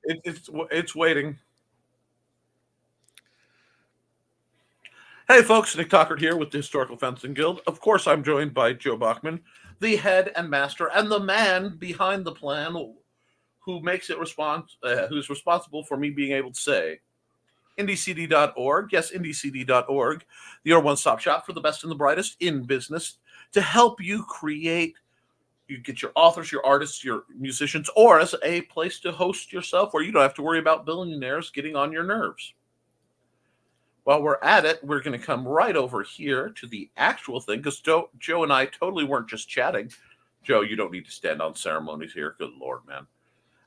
It's waiting. Hey, folks, Nick Tockert here with the Historical Fencing Guild. Of course, I'm joined by Joe Bachman, the head and master and the man behind the plan, who makes it who's responsible for me being able to say IndieCD.org. Yes, IndieCD.org, your one-stop shop for the best and the brightest in business to help you create. You get your authors, your artists, your musicians, or as a place to host yourself where you don't have to worry about billionaires getting on your nerves. While we're at it, we're going to come right over here to the actual thing because Joe and I totally weren't just chatting. Joe, you don't need to stand on ceremonies here. Good Lord, man.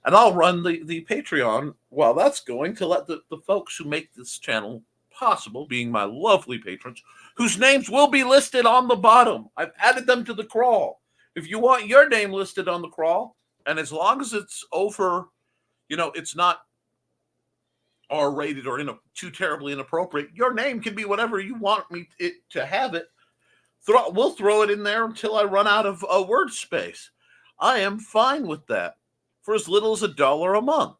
And I'll run the Patreon while that's going to let the folks who make this channel possible, being my lovely patrons, whose names will be listed on the bottom. I've added them to the crawl. If you want your name listed on the crawl, and as long as it's over, it's not R-rated or too terribly inappropriate, your name can be whatever you want it to have it. We'll throw it in there until I run out of word space. I am fine with that for as little as $1 a month.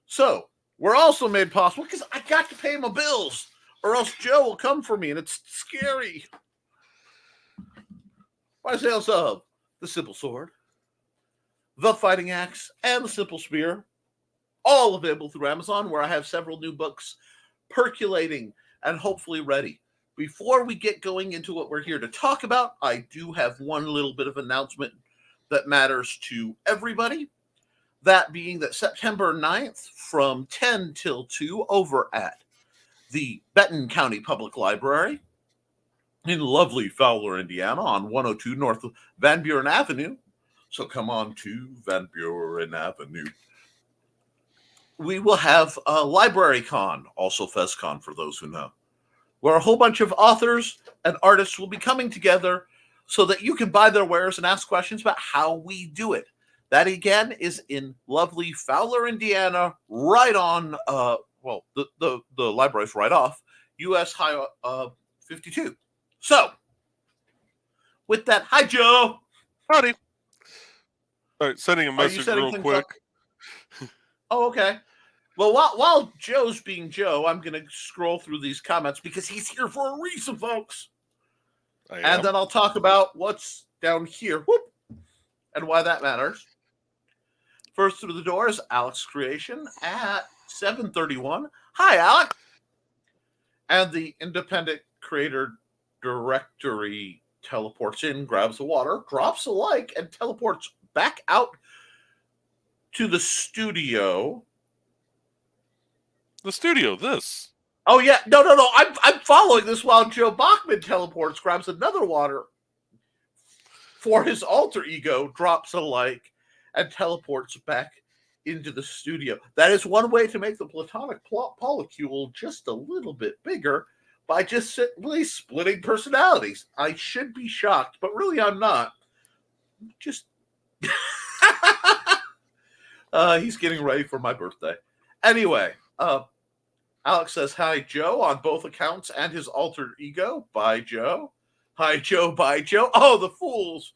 So we're also made possible because I got to pay my bills or else Joe will come for me and it's scary. By sales of the Simple Sword, the Fighting Axe, and the Simple Spear, all available through Amazon, where I have several new books percolating and hopefully ready. Before we get going into what we're here to talk about, I do have one little bit of announcement that matters to everybody. That being that September 9th from 10 till 2 over at the Benton County Public Library in lovely Fowler, Indiana on 102 North Van Buren Avenue. So come on to Van Buren Avenue. We will have a Library Con, also FezCon for those who know, where a whole bunch of authors and artists will be coming together so that you can buy their wares and ask questions about how we do it. That, again, is in lovely Fowler, Indiana, right on, the library's right off US High 52. So, with that, hi, Joe. Howdy. All right, sending a message real quick. Oh, okay. Well, while Joe's being Joe, I'm going to scroll through these comments because he's here for a reason, folks. And then I'll talk about what's down here, and why that matters. First through the door is Alex Creation at 7:31. Hi, Alex. And the Independent Creator Directory teleports in, grabs the water, drops a like, and teleports back out to the studio. The studio, this. Oh, yeah. No. I'm following this while Joe Bachman teleports, grabs another water for his alter ego, drops a like, and teleports back into the studio. That is one way to make the platonic polycule just a little bit bigger by just simply splitting personalities. I should be shocked, but really I'm not. Just he's getting ready for my birthday. Anyway, Alex says, hi, Joe, on both accounts and his alter ego. Bye, Joe. Hi, Joe. Bye, Joe. Oh, the fools.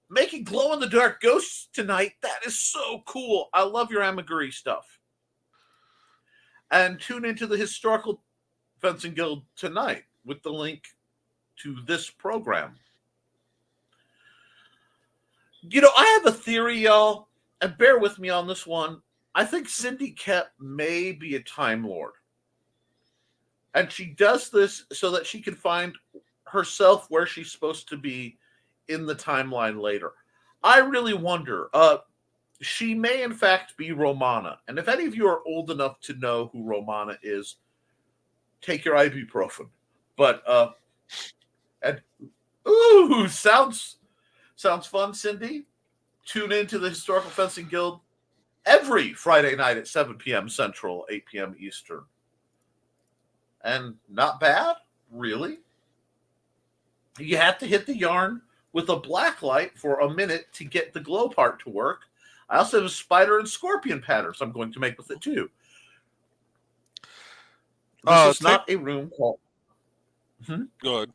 Making glow-in-the-dark ghosts tonight. That is so cool. I love your amigurumi stuff. And tune into the Historical Fencing Guild tonight with the link to this program. I have a theory, y'all, and bear with me on this one. I think Cindy Kep may be a Time Lord. And she does this so that she can find herself where she's supposed to be in the timeline later. I really wonder. She may, in fact, be Romana. And if any of you are old enough to know who Romana is, take your ibuprofen. But, sounds fun, Cindy. Tune into the Historical Fencing Guild every Friday night at 7 p.m. Central, 8 p.m. Eastern. And not bad, really. You have to hit the yarn with a black light for a minute to get the glow part to work. I also have a spider and scorpion patterns I'm going to make with it too. This is not a room called... Go ahead.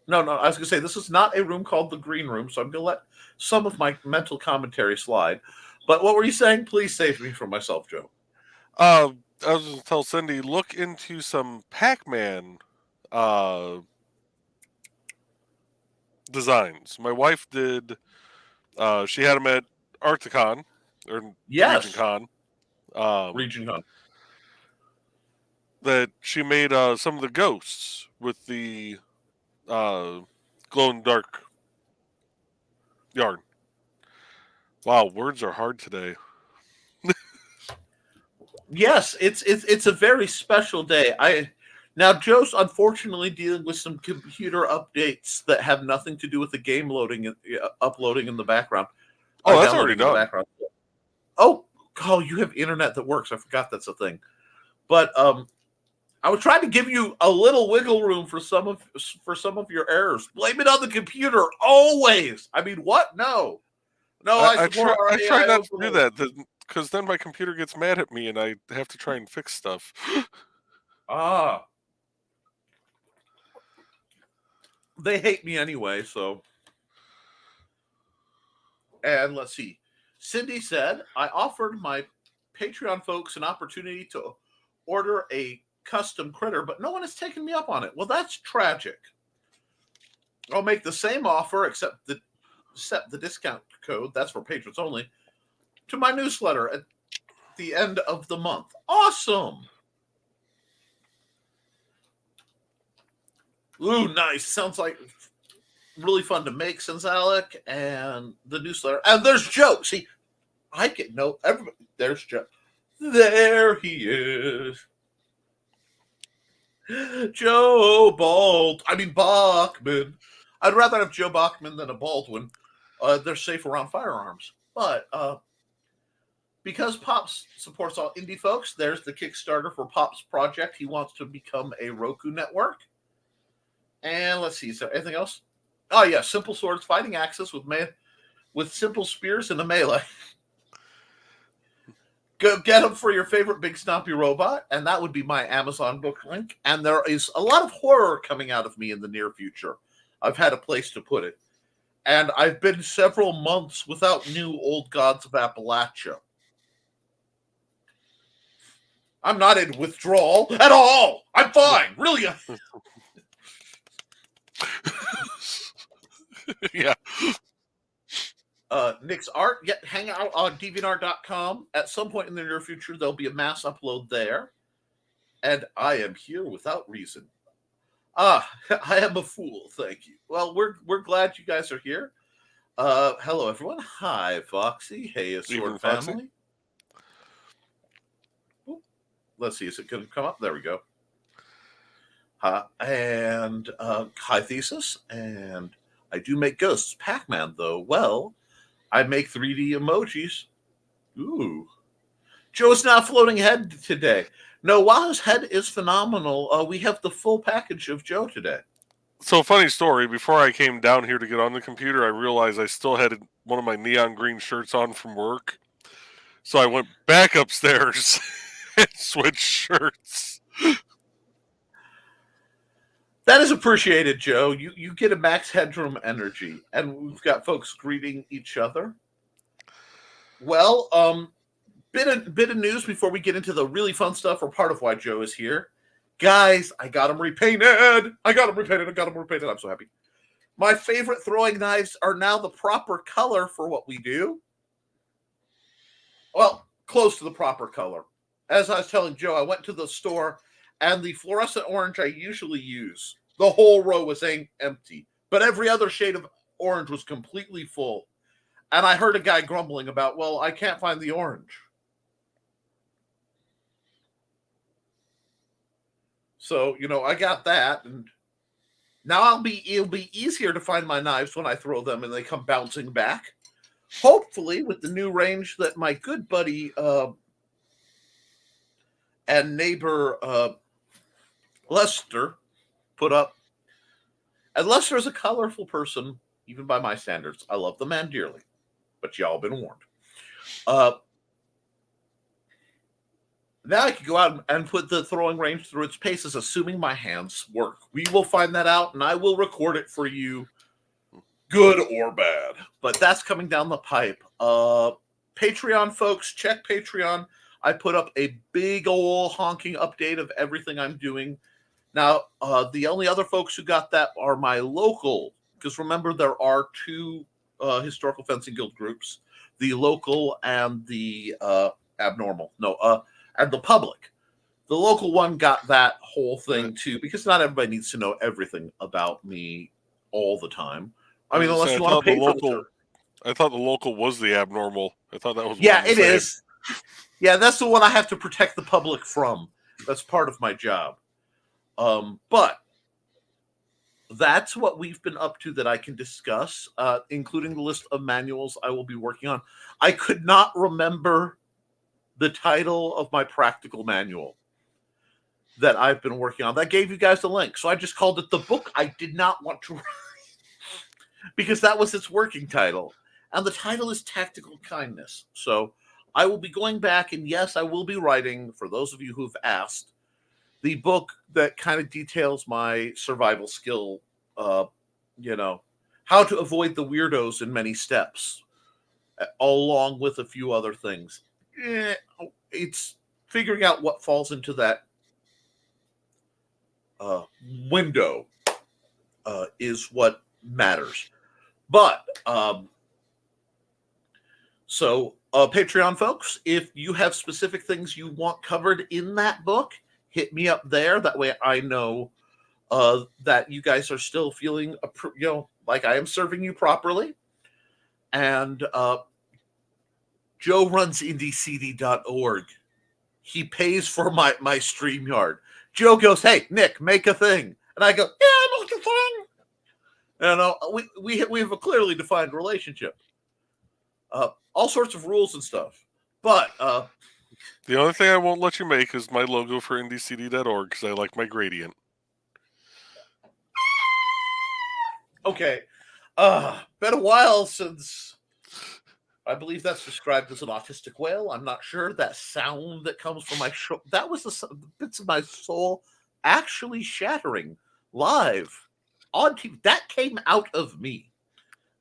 No, I was going to say, this is not a room called the Green Room, so I'm going to let some of my mental commentary slide. But what were you saying? Please save me from myself, Joe. I was going to tell Cindy, look into some Pac-Man designs. My wife did. She had them at Arcticon or Yes. RegionCon. RegionCon. That she made some of the ghosts with the glow-in-the-dark yarn. Wow, words are hard today. Yes, it's a very special day. Now Joe's unfortunately dealing with some computer updates that have nothing to do with the game uploading in the background. Oh, that's already done. Background. Oh, you have internet that works. I forgot that's a thing. But I was trying to give you a little wiggle room for some of your errors. Blame it on the computer always. I mean, what? No. I try not to do that because then my computer gets mad at me and I have to try and fix stuff. They hate me anyway, so. And let's see. Cindy said, I offered my Patreon folks an opportunity to order a custom critter, but no one has taken me up on it. Well, that's tragic. I'll make the same offer, except the discount code, that's for patrons only, to my newsletter at the end of the month. Awesome. Ooh, nice. Sounds like really fun to make, since Alec, and the newsletter. And there's Joe. See, I get no everybody. There's Joe. There he is. Joe Bachman. I'd rather have Joe Bachman than a Baldwin. They're safe around firearms. But because Pops supports all indie folks, there's the Kickstarter for Pops project. He wants to become a Roku network. And let's see, is there anything else? Oh yeah, simple swords, fighting axes with simple spears and a melee. Go get them for your favorite big stompy robot, and that would be my Amazon book link. And there is a lot of horror coming out of me in the near future. I've had a place to put it. And I've been several months without new Old Gods of Appalachia. I'm not in withdrawal at all. I'm fine. Really. Yeah. Nick's art, hang out on deviantart.com. At some point in the near future, there'll be a mass upload there. And I am here without reason. I am a fool, thank you. Well, we're glad you guys are here. Hello, everyone. Hi, Foxy. Hey, Sword family. Ooh, let's see, is it going to come up? There we go. And hi, Thesis. And I do make ghosts. Pac-Man, though. Well, I make 3D emojis. Ooh. Joe's not floating head today. No, while his head is phenomenal, we have the full package of Joe today. So, funny story. Before I came down here to get on the computer, I realized I still had one of my neon green shirts on from work. So I went back upstairs and switched shirts. That is appreciated, Joe. You get a max headroom energy, and we've got folks greeting each other. Well, bit of news before we get into the really fun stuff, or part of why Joe is here. Guys, I got them repainted. I'm so happy. My favorite throwing knives are now the proper color for what we do. Well, close to the proper color. As I was telling Joe, I went to the store, and the fluorescent orange I usually use, the whole row was empty. But every other shade of orange was completely full. And I heard a guy grumbling about, well, I can't find the orange. So, I got that. And now it'll be easier to find my knives when I throw them and they come bouncing back. Hopefully, with the new range that my good buddy and neighbor Lester put up. And Lester is a colorful person, even by my standards. I love the man dearly, but y'all been warned. Now I can go out and put the throwing range through its paces, assuming my hands work. We will find that out, and I will record it for you, good or bad. But that's coming down the pipe. Patreon folks, check Patreon. I put up a big old honking update of everything I'm doing. Now, the only other folks who got that are my local, because remember, there are two historical fencing guild groups, the local and the abnormal. No, and the public. The local one got that whole thing too, because not everybody needs to know everything about me all the time. I mean, unless you want to pay for the service. I thought the local was the abnormal. I thought that was Yeah, one and it the same. is. Yeah, that's the one I have to protect the public from. That's part of my job. But that's what we've been up to that I can discuss, including the list of manuals I will be working on. I could not remember the title of my practical manual that I've been working on. That gave you guys the link. So I just called it the book I did not want to write because that was its working title. And the title is Tactical Kindness. So I will be going back, and yes, I will be writing, for those of you who've asked, the book that kind of details my survival skill, how to avoid the weirdos in many steps, along with a few other things. It's figuring out what falls into that window is what matters. But Patreon folks, if you have specific things you want covered in that book, hit me up there. That way I know that you guys are still feeling, like I am serving you properly. And Joe runs IndieCD.org. He pays for my StreamYard. Joe goes, "Hey, Nick, make a thing." And I go, "Yeah, I'll make a thing." And we have a clearly defined relationship. All sorts of rules and stuff. But the only thing I won't let you make is my logo for IndieCD.org because I like my gradient. Okay. Been a while since I believe that's described as an autistic whale. I'm not sure. That sound that comes from my show, that was the bits of my soul actually shattering live on TV. That came out of me.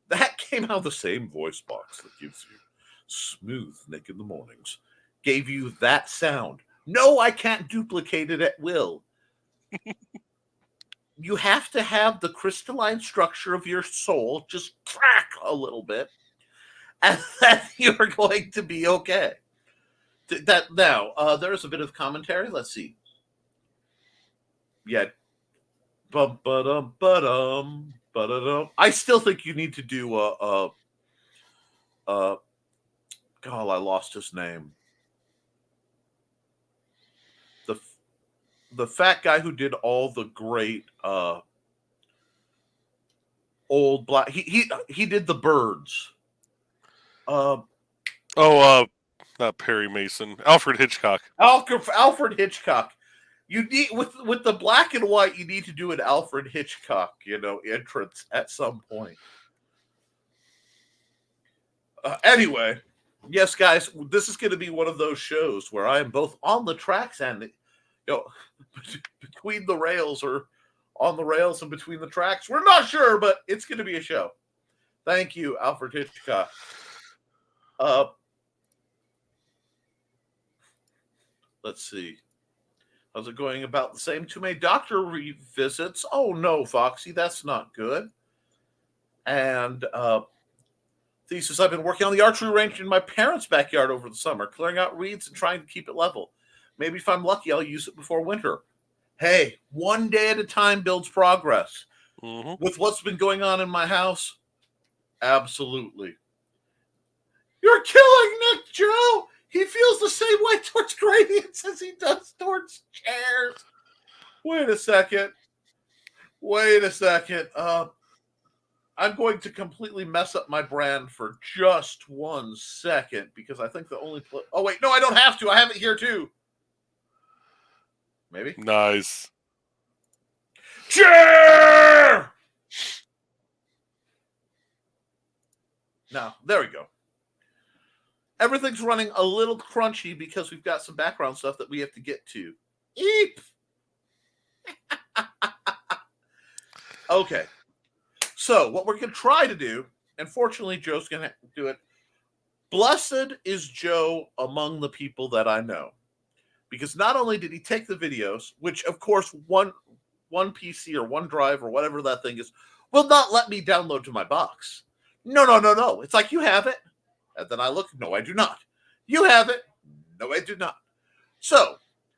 That came out of the same voice box that gives you smooth Nick in the mornings. Gave you that sound. No, I can't duplicate it at will. You have to have the crystalline structure of your soul just crack a little bit, and then you're going to be okay. That now, there's a bit of commentary. Let's see. Yeah. Bum ba-dum ba-dum ba-da-dum. I still think you need to do God, I lost his name. The fat guy who did all the great old black. He did the Birds. Not Perry Mason. Alfred Hitchcock. Alfred Hitchcock. You need with the black and white. You need to do an Alfred Hitchcock, entrance at some point. Anyway, yes, guys, this is going to be one of those shows where I am both on the tracks and between the rails, or on the rails and between the tracks. We're not sure, but it's going to be a show. Thank you, Alfred Hitchcock. Let's see. How's it going? About the same. Too many doctor revisits. Oh no, Foxy, that's not good. And thesis: I've been working on the archery range in my parents' backyard over the summer, clearing out reeds and trying to keep it level. Maybe if I'm lucky, I'll use it before winter. Hey, one day at a time builds progress. Mm-hmm. With what's been going on in my house, absolutely. You're killing Nick, Joe. He feels the same way towards gradients as he does towards chairs. Wait a second. I'm going to completely mess up my brand for just 1 second, because I think the only oh wait, no, I don't have to. I have it here too. Maybe. Nice. Chair! Now, there we go. Everything's running a little crunchy because we've got some background stuff that we have to get to. Eep! Okay. So, what we're going to try to do, and fortunately, Joe's going to do it, Blessed is Joe among the people that I know. Because not only did he take the videos, which of course one PC or one drive or whatever that thing is, will not let me download to my box. No. It's like, you have it. And then I look, no, I do not. You have it. No, I do not. So,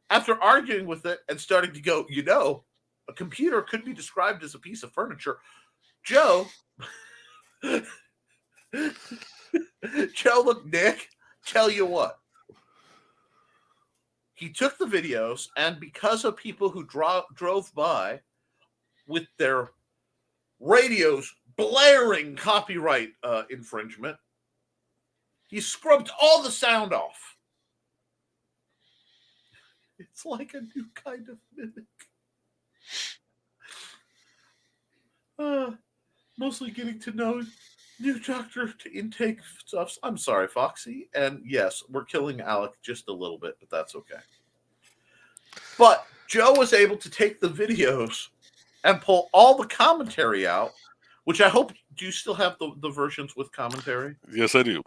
after arguing with it and starting to go, a computer could be described as a piece of furniture, Joe, look, Nick, tell you what. He took the videos, and because of people who drove by with their radios blaring copyright infringement, he scrubbed all the sound off. It's like a new kind of mimic. Mostly getting to know new doctor to intake stuff. I'm sorry, Foxy. And yes, we're killing Alec just a little bit, but that's okay. But Joe was able to take the videos and pull all the commentary out, which I hope, do you still have the versions with commentary? Yes, I do.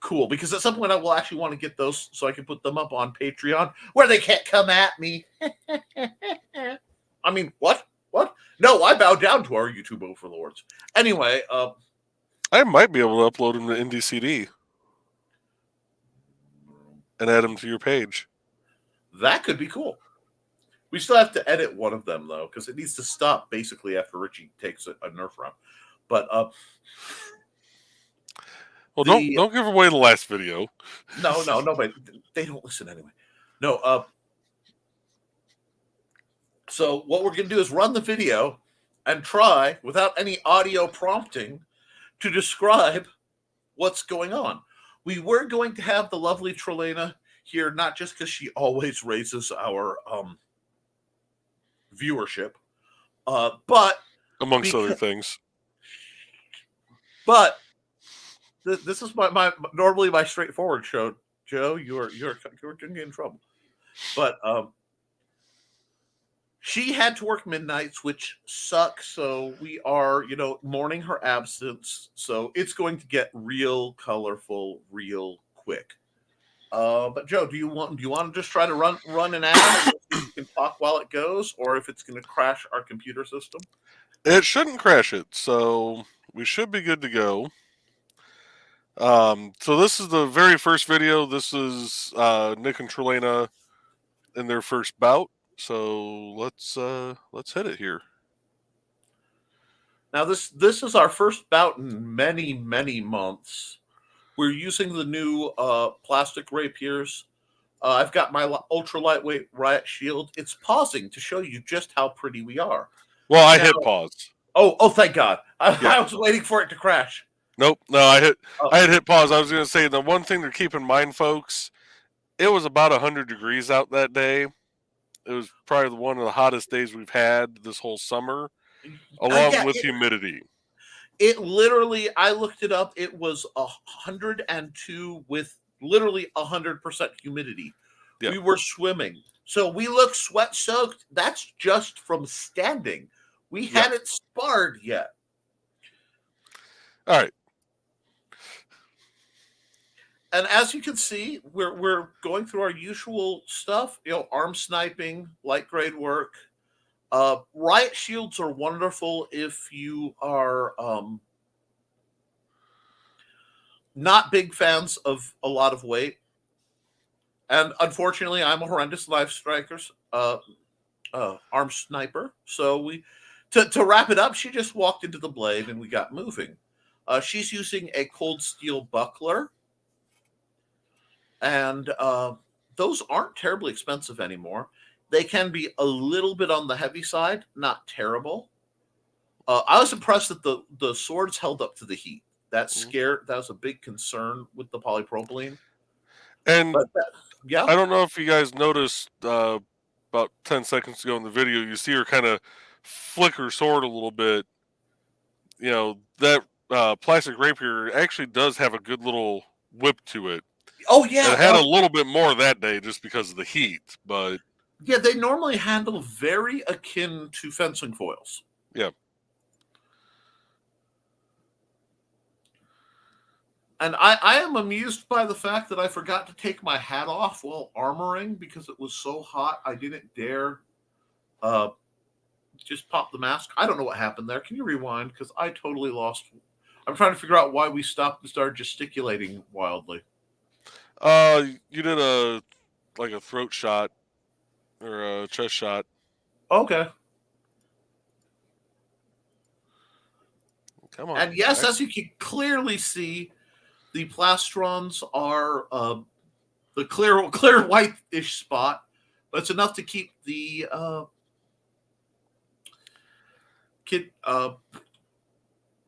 Cool, because at some point I will actually want to get those so I can put them up on Patreon where they can't come at me. I mean, what? No, I bow down to our YouTube overlords. Anyway, I might be able to upload them to IndieCD and add them to your page. That could be cool. We still have to edit one of them, though, because it needs to stop basically after Richie takes a Nerf round. But, well, don't give away the last video. No, but they don't listen anyway. No, so what we're going to do is run the video and try, without any audio prompting, to describe what's going on. We were going to have the lovely Trelena here, not just because she always raises our viewership, but amongst other things. But this is my normally my straightforward show. Joe, you're going to get in trouble. But she had to work midnights, which sucks. So we are, mourning her absence. So it's going to get real colorful, real quick. But Joe, do you want to just try to run an ad? You can talk while it goes, or if it's going to crash our computer system? It shouldn't crash it, so we should be good to go. So this is the very first video. This is Nick and Trelena in their first bout. So let's hit it here. Now this is our first bout in many, many months. We're using the new plastic rapiers. I've got my ultra lightweight riot shield. It's pausing to show you just how pretty we are. Well, I hit pause. Oh, thank God. I was waiting for it to crash. Nope. No, I had hit pause. I was going to say, the one thing to keep in mind, folks, it was about 100 degrees out that day. It was probably one of the hottest days we've had this whole summer, along with humidity. It literally, I looked it up, it was 102 with literally 100% humidity. Yep. We were swimming. So we look sweat-soaked. That's just from standing. We hadn't sparred yet. All right. And as you can see, we're going through our usual stuff, arm sniping, light grade work. Riot shields are wonderful if you are not big fans of a lot of weight. And unfortunately, I'm a horrendous live strikers arm sniper. So to wrap it up, she just walked into the blade and we got moving. She's using a cold steel buckler. And those aren't terribly expensive anymore. They can be a little bit on the heavy side, not terrible. I was impressed that the swords held up to the heat. That was a big concern with the polypropylene. And I don't know if you guys noticed about 10 seconds ago in the video, you see her kind of flick her sword a little bit. That plastic rapier actually does have a good little whip to it. Oh, yeah. It had a little bit more that day just because of the heat, but... Yeah, they normally handle very akin to fencing foils. Yeah. And I am amused by the fact that I forgot to take my hat off while armoring because it was so hot. I didn't dare uh, just pop the mask. I don't know what happened there. Can you rewind? Because I totally lost. I'm trying to figure out why we stopped and started gesticulating wildly. You did a throat shot or a chest shot. Okay. Come on. And yes, as you can clearly see, the plastrons are the clear white-ish spot, but it's enough to keep the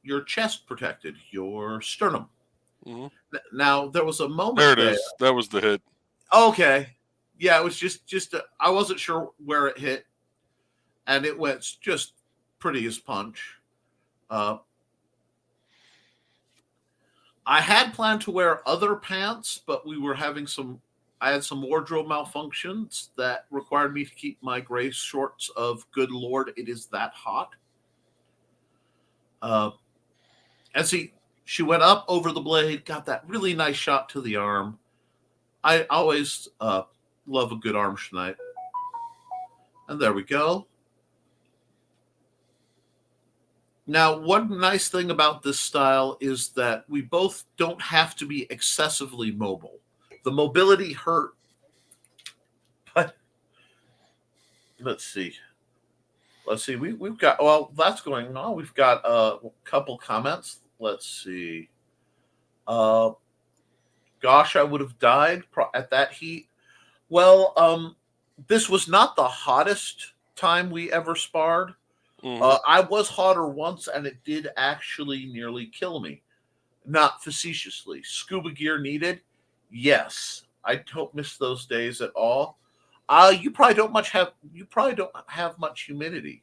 your chest protected, your sternum. Mm-hmm. Now there was a moment there. It is. That was the hit. Okay, yeah, it was just I wasn't sure where it hit, and it went just pretty as punch. I had planned to wear other pants, but we were having I had some wardrobe malfunctions that required me to keep my gray shorts of good Lord, it is that hot. And see, she went up over the blade, got that really nice shot to the arm. I always love a good arm schnipe. And there we go. Now, one nice thing about this style is that we both don't have to be excessively mobile. The mobility hurt, but let's see. We've got, well, that's going on. We've got a couple comments. Let's see. Gosh, I would have died at that heat. Well, this was not the hottest time we ever sparred. Mm-hmm. I was hotter once, and it did actually nearly kill me. Not facetiously. Scuba gear needed? Yes. I don't miss those days at all. You probably don't have much humidity.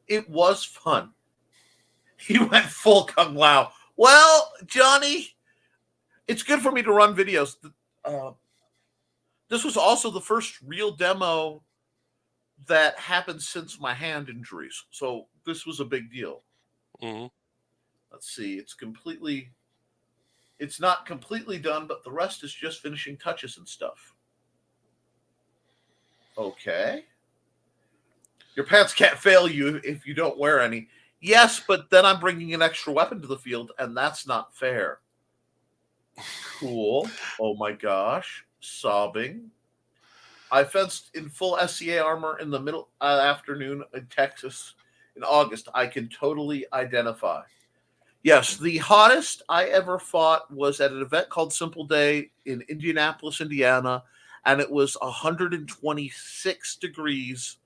It was fun. He went full kung lao. Well, Johnny, it's good for me to run videos. This was also the first real demo that happened since my hand injuries. So this was a big deal. Mm-hmm. Let's see. It's not completely done, but the rest is just finishing touches and stuff. Okay. Your pants can't fail you if you don't wear any. Yes, but then I'm bringing an extra weapon to the field, and that's not fair. Cool. Oh my gosh. Sobbing. I fenced in full SCA armor in the middle afternoon in Texas in August. I can totally identify. Yes, the hottest I ever fought was at an event called Simple Day in Indianapolis, Indiana, and it was 126 degrees,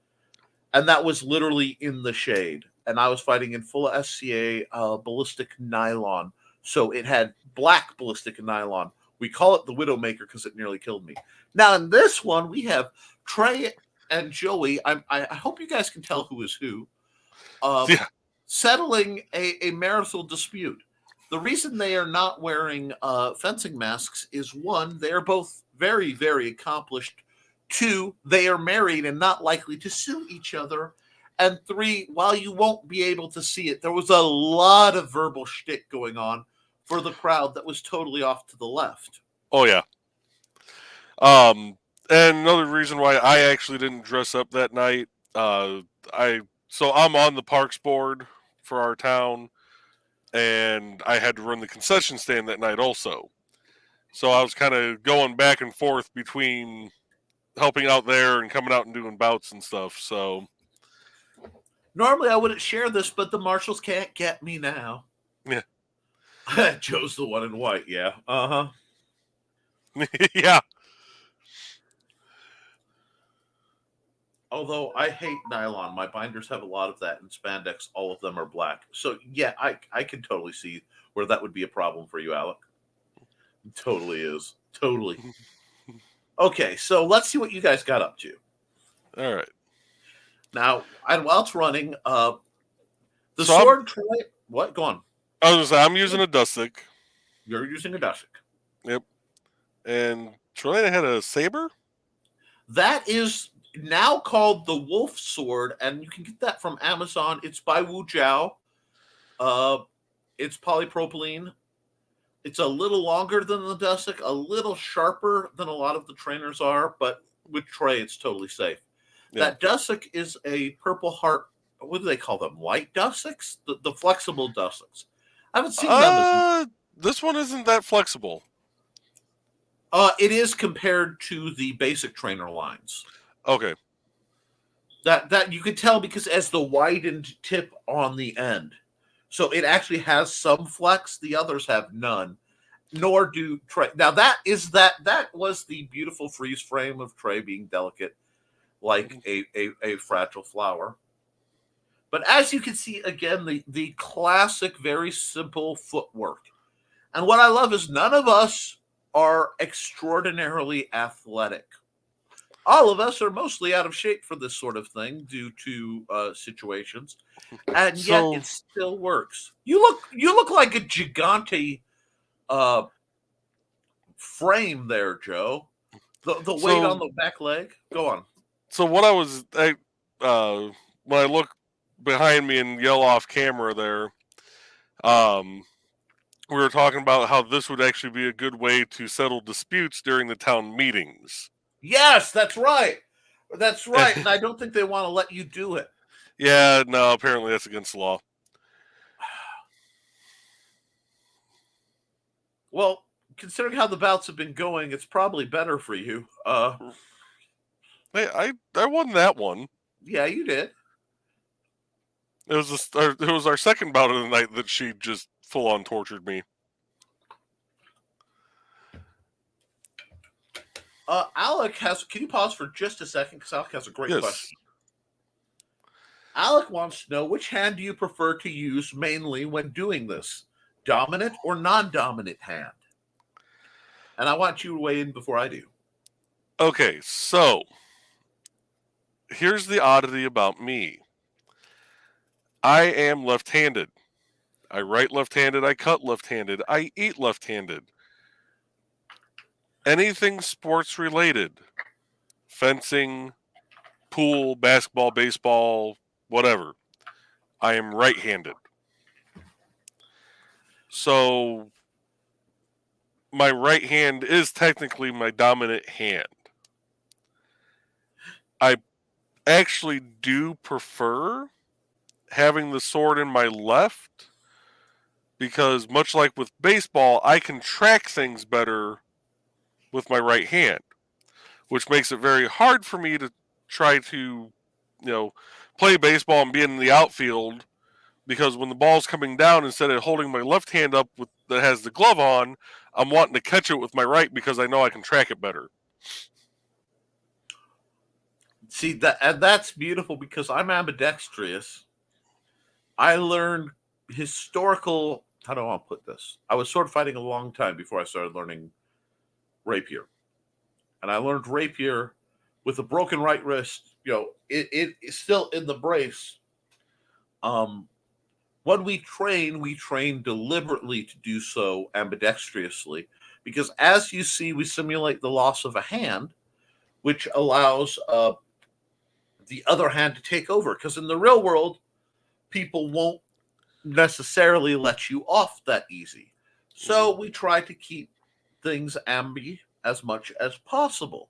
and that was literally in the shade. And I was fighting in full SCA ballistic nylon, so it had black ballistic nylon. We call it the Widowmaker because it nearly killed me. Now, in this one, we have Trey and Joey. I hope you guys can tell who is who. Yeah. Settling a marital dispute. The reason they are not wearing fencing masks is, one, they are both very, very accomplished. Two, they are married and not likely to sue each other. And three, while you won't be able to see it, there was a lot of verbal shtick going on for the crowd that was totally off to the left. Oh, yeah. And another reason why I actually didn't dress up that night, I'm on the parks board for our town, and I had to run the concession stand that night also. So I was kind of going back and forth between helping out there and coming out and doing bouts and stuff. So normally I wouldn't share this, but the marshals can't get me now. Yeah. Joe's the one in white. Yeah. Uh-huh. Yeah. Although I hate nylon. My binders have a lot of that, and spandex, all of them are black. So, yeah, I can totally see where that would be a problem for you, Alec. It totally is. Totally. Okay, so let's see what you guys got up to. All right. Now, and while it's running, the sword... What? Go on. I was going to say, I'm using a dust stick. You're using a dust stick. Yep. And Trelena had a saber? That is now called the Wolf Sword, and you can get that from Amazon. It's by Wu Jiao. It's polypropylene. It's a little longer than the dussock, a little sharper than a lot of the trainers are, but with Trey, it's totally safe. Yeah. That dussock is a Purple Heart. What do they call them? Light dussocks? The flexible dussocks. I haven't seen them. This one isn't that flexible. It is compared to the basic trainer lines. Okay. That you could tell because it has the widened tip on the end. So it actually has some flex. The others have none. Nor do Trey. Now that was the beautiful freeze frame of Trey being delicate, like a fragile flower. But as you can see, again, the classic, very simple footwork. And what I love is none of us are extraordinarily athletic. All of us are mostly out of shape for this sort of thing due to situations, and yet it still works. You look like a gigante frame there, Joe. The weight on the back leg. Go on. So what when I look behind me and yell off camera there, we were talking about how this would actually be a good way to settle disputes during the town meetings. Yes, that's right. That's right. And I don't think they want to let you do it. Yeah, no, apparently that's against the law. Well, considering how the bouts have been going, it's probably better for you. Hey, I won that one. Yeah, you did. It was our second bout of the night that she just full on tortured me. Alec can you pause for just a second? Because Alec has a great question. Alec wants to know, which hand do you prefer to use mainly when doing this? Dominant or non-dominant hand? And I want you to weigh in before I do. Okay, so here's the oddity about me. I am left-handed. I write left-handed, I cut left-handed, I eat left-handed. Anything sports related, fencing, pool, basketball, baseball, whatever, I am right-handed. So my right hand is technically my dominant hand. I actually do prefer having the sword in my left because, much like with baseball, I can track things better with my right hand, which makes it very hard for me to try to, play baseball and be in the outfield, because when the ball's coming down, instead of holding my left hand up that has the glove on, I'm wanting to catch it with my right because I know I can track it better. See, that's beautiful because I'm ambidextrous. I learned historical, how do I want to put this? I was sword fighting a long time before I started learning rapier. And I learned rapier with a broken right wrist. It's still in the brace. When we train deliberately to do so ambidextrously, because as you see, we simulate the loss of a hand, which allows the other hand to take over. Because in the real world, people won't necessarily let you off that easy. So we try to keep things ambi as much as possible.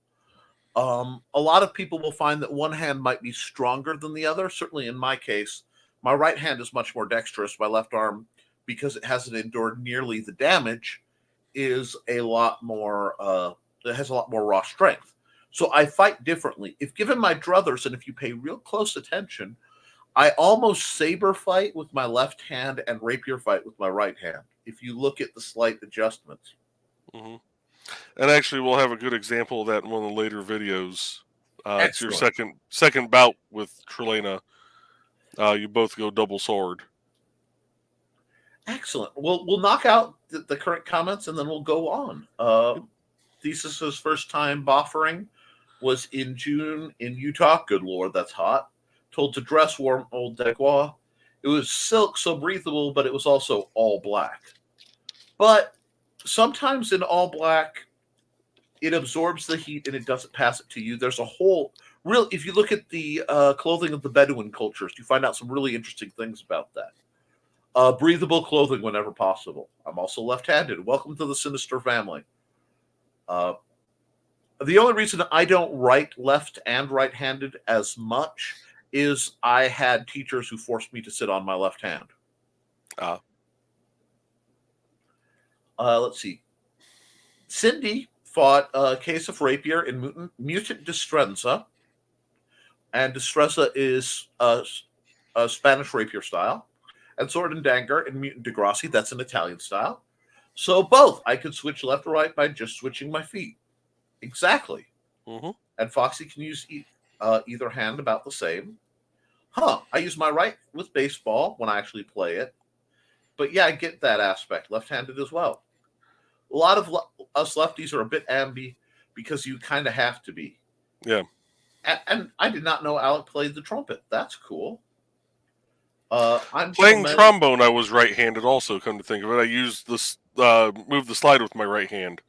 A lot of people will find that one hand might be stronger than the other. Certainly in my case, my right hand is much more dexterous. My left arm, because it hasn't endured nearly the damage, is a lot more, it has a lot more raw strength. So I fight differently. If given my druthers, and if you pay real close attention, I almost saber fight with my left hand and rapier fight with my right hand, if you look at the slight adjustments. Mm-hmm. And actually, we'll have a good example of that in one of the later videos. It's your second bout with Trelena. You both go double sword. Excellent. We'll knock out the current comments and then we'll go on. Thesis's first time boffering was in June in Utah. Good Lord, that's hot. Told to dress warm old Degois. It was silk, so breathable, but it was also all black. But sometimes in all black, it absorbs the heat and it doesn't pass it to you. There's a whole if you look at the clothing of the Bedouin cultures, you find out some really interesting things about that. breathable clothing whenever possible. I'm also left-handed. Welcome to the sinister family. The only reason I don't write left and right-handed as much is I had teachers who forced me to sit on my left hand. Let's see. Cindy fought a case of rapier in Mutant Destreza, and Destreza is a Spanish rapier style, and Sword and Dagger in Mutant Degrassi, that's an Italian style. So both, I could switch left or right by just switching my feet. Exactly. Mm-hmm. And Foxy can use either hand about the same. I use my right with baseball when I actually play it. But yeah, I get that aspect. Left-handed as well. A lot of us lefties are a bit ambi because you kind of have to be. Yeah. And I did not know Alec played the trumpet. That's cool. I'm playing trombone. I was right-handed. Also, come to think of it, I used this move the slide with my right hand.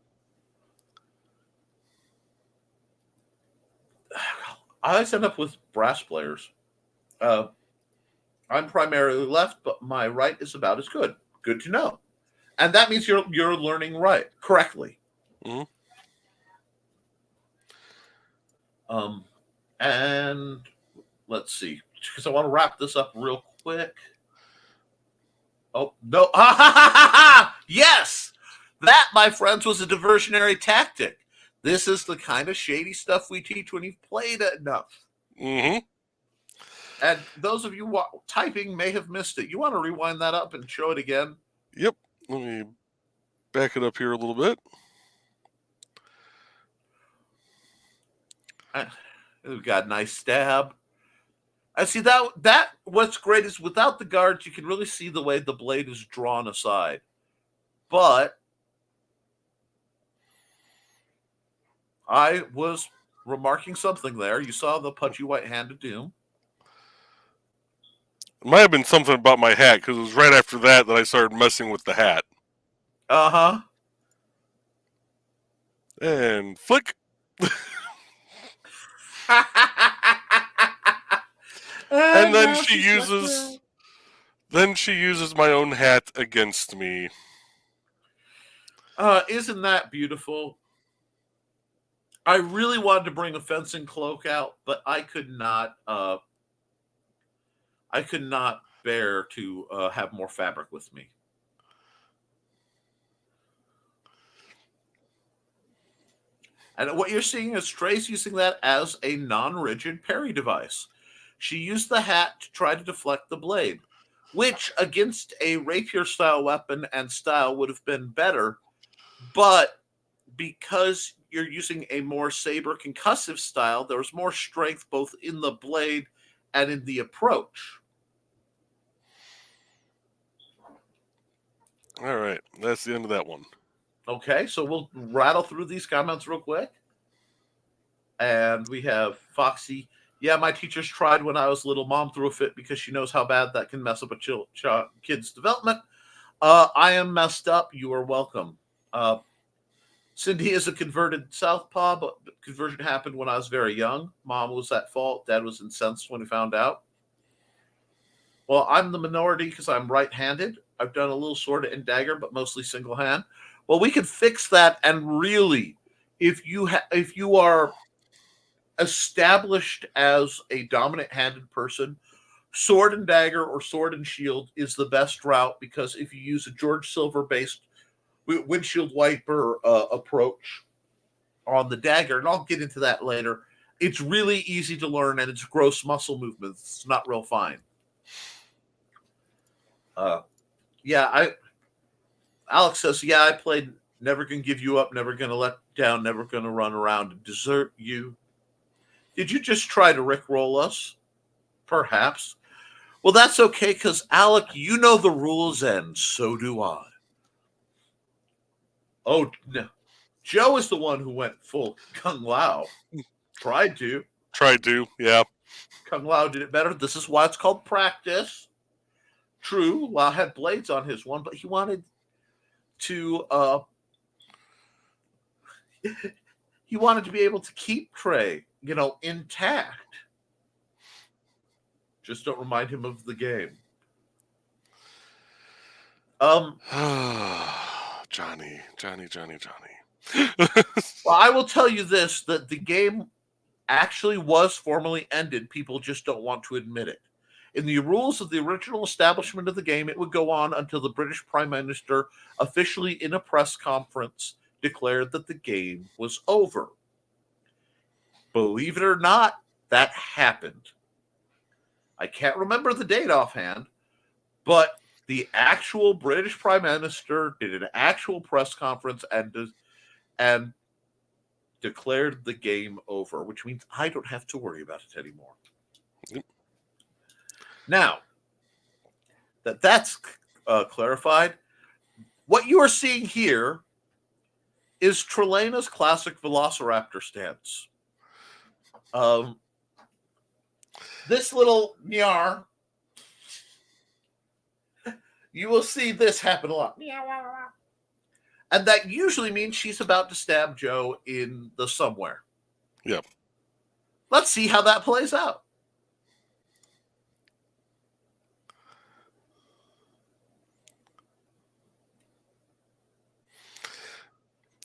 I always end up with brass players. I'm primarily left, but my right is about as good. Good to know. And that means you're learning right correctly. Mm-hmm. And let's see, because I want to wrap this up real quick. Oh no! Yes, that, my friends, was a diversionary tactic. This is the kind of shady stuff we teach when you've played it enough. Mm-hmm. And those of you typing may have missed it. You want to rewind that up and show it again? Yep. Let me back it up here a little bit. We've got a nice stab. I see that. What's great is without the guards, you can really see the way the blade is drawn aside. But I was remarking something there. You saw the pudgy white hand of doom. It might have been something about my hat, because it was right after that I started messing with the hat. Uh-huh. And flick. And then she uses my own hat against me. Isn't that beautiful? I really wanted to bring a fencing cloak out, but I could not bear to have more fabric with me. And what you're seeing is Trace using that as a non-rigid parry device. She used the hat to try to deflect the blade, which against a rapier-style weapon and style would have been better, but because you're using a more saber concussive style, there's more strength both in the blade and in the approach. All right, that's the end of that one. Okay, so we'll rattle through these comments real quick. And we have Foxy. Yeah, my teachers tried when I was little. Mom threw a fit because she knows how bad that can mess up a kid's development. I am messed up. You are welcome. Cindy is a converted southpaw, but conversion happened when I was very young. Mom was at fault. Dad was incensed when he found out. Well, I'm the minority because I'm right-handed. I've done a little sword and dagger, but mostly single hand. Well, we could fix that, and really, if you are established as a dominant-handed person, sword and dagger or sword and shield is the best route, because if you use a George Silver-based windshield wiper approach on the dagger, and I'll get into that later, it's really easy to learn, and it's gross muscle movements. It's not real fine. Alex says, yeah, I played Never Gonna Give You Up, Never Gonna Let Down, Never Gonna Run Around and Desert You. Did you just try to rickroll us? Perhaps. Well, that's okay, because Alec, you know the rules, and so do I. Oh, no. Joe is the one who went full Kung Lao. Tried to, yeah. Kung Lao did it better. This is why it's called practice. True, Lao had blades on his one, but he wanted to be able to keep Trey, intact. Just don't remind him of the game. Johnny. Well, I will tell you this, that the game actually was formally ended. People just don't want to admit it. In the rules of the original establishment of the game, it would go on until the British Prime Minister officially in a press conference declared that the game was over. Believe it or not, that happened. I can't remember the date offhand, but the actual British Prime Minister did an actual press conference and declared the game over, which means I don't have to worry about it anymore. Yep. Now, that's clarified, what you are seeing here is Trelena's classic Velociraptor stance. This little Nyar, you will see this happen a lot. And that usually means she's about to stab Joe in the somewhere. Yep. Let's see how that plays out.